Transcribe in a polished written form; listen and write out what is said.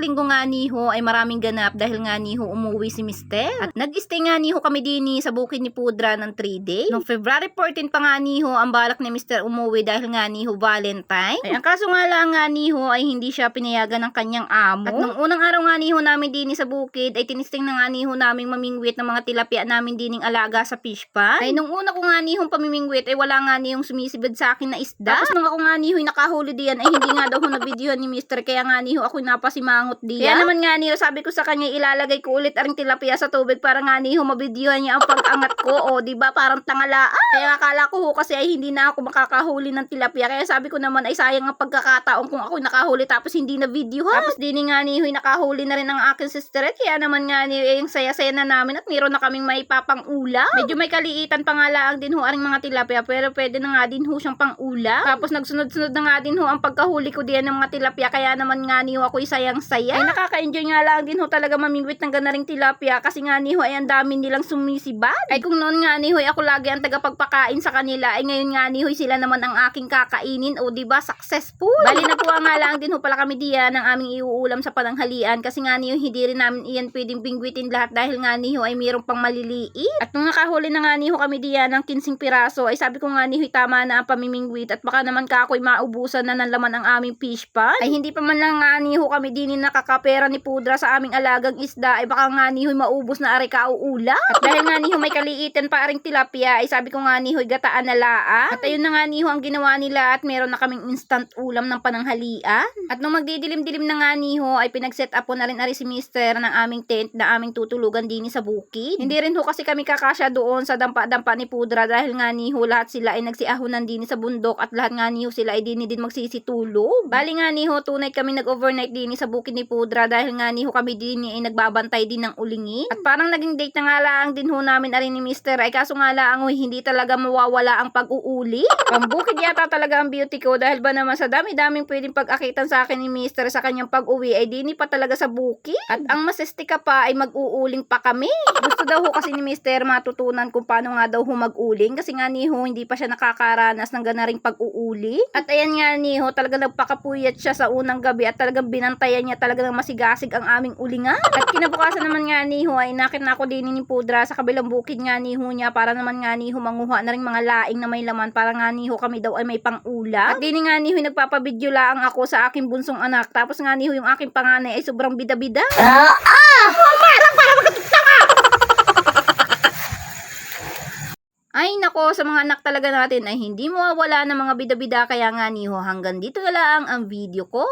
linggo nga niho ay maraming ganap dahil nga niho umuwi si Mister. At nag-stay nga niho kami dini sa bukid ni Pudra ng 3 days. Noong February 14 pa nga niho ang balak ni Mister umuwi dahil nga niho Valentine. Ay ang kaso nga lang nga niho ay hindi siya pinayagan ng kanyang amo. At nung unang araw nga niho namin dini sa bukid ay tinisting na nga niho naming mamingwit ng mga tilapia namin dining alaga sa fish pan. Ay nung una ko nga nihong pamimingwit ay wala nga nihong sumisibad sa akin na isda. Tapos nung ako nga niho nakahuli diyan ay hindi nga daw ho na videohan ni Mister kaya nga niho ako napasimangot diyan. Kaya naman nga niho sabi ko sa kanya ilalagay ko ulit aring tilapia sa tubig para nga niho mabidyohan niya ang pag-angat ko o di ba parang tangalaan. Kaya akala ko ho kasi ay hindi na ako makakahuli ng tilapia kaya sabi ko naman ay sayang ang pagkakataon kung ako nakahuli tapos hindi na videohan. Tapos din nga niho nakahuli na rin ang aking sister kaya naman nga niho yung saya-saya na namin at meron na kaming maipapang-ulam. Medyo may kaliitan pa nga lang din ho aring mga tilapia pero pwede na nga din ho siyang pang-ulam. Tapos nagsunod-sunod na nga din ho ang pagkahuli ko diyan ng mga tilapia kaya naman nga niho ako sayang-saya. Ay nakaka-enjoy nga lang din ho talaga mamingwit ng ganaring tilapia kasi nga niho ay ang dami nilang sumisibad. Ay kung noon nga niho ay ako lagi ang tagapagpakain sa kanila ay ngayon nga niho sila naman ang aking kakainin o di ba successful. Bali nakuha nga lang din ho pala kami diyan ng aming iuulam sa pananghalian kasi nga niho hindi rin namin iyan pwedeng bingwitin lahat dahil nga niho ay mayroong pang maliliit. At nung nakahuli na nga niho kami diyan ng 15 piraso ay sabi ko nga niho tama na ang pamimingwit at baka naman ka ako'y maubusan na ng laman ang aming fish pan. Ay hindi pa man lang nga niho kami din nakakapera ni Pudra sa aming alagang isda ay baka nga niho maubos na ari kauula. At dahil nga niho may kaliitan pa aring tilapia ay sabi ko nga niho gataan na laan. At ayun na nga niho ang ginawa nila at meron na kaming instant ulam ng pananghalian. At nung magdidilim-dilim na nga niho ay pinag-set up po na rin ari si Mister ng aming tent na aming tutulugan din sa bukid. Hindi rin ho kasi kami kakasya doon sa dampa-dampa ni Pudra dahil nga niho lahat sila ay nagsiahunan din sa bundok at lahat nga niho sila ay din magsisitulog. Bali nga niho tunay kami nag-overnight din sa bukid ni Pudra dahil nga niho kami din ay nagbabantay din ng ulingin. At parang naging date na nga lang din ho namin ari ni Mister ay kaso nga lang hindi talaga mawawala ang pag-uuli. Ang bukid yata talaga ang beauty ko dahil ba naman sa dami-daming pwedeng pag-akitan sa akin ni Mister sa kanyang pag-uwi ay dini pa talaga sa bukid. At ang masestika pa ay mag-uuling pa kami. Gusto daw ho kasi ni Mister matutunan kung paano nga daw ho mag-uling kasi nga niho hindi pa siya nakakaranas ng ganaring pag-uuli. At ayan nga niho talaga nagpakapuyat siya sa unang gabi at talagang binantayan niya talaga ng masigasig ang aming ulingan. At kinabukasan naman nga niho ay nakit na ako din ni Pudra sa kabilang bukid nga niho niya para naman nga niho manguha na rin mga laing na may laman para nga niho kami daw ay may pang-ulam. At din nga niho nagpapabidyo lang ako sa aking bunsong anak tapos nga niho yung aking panganay ay sobrang bida-bida. Ay nako, sa mga anak talaga natin ay hindi mawawala ng mga bida-bida kaya nga niho hanggang dito na lang ang video ko.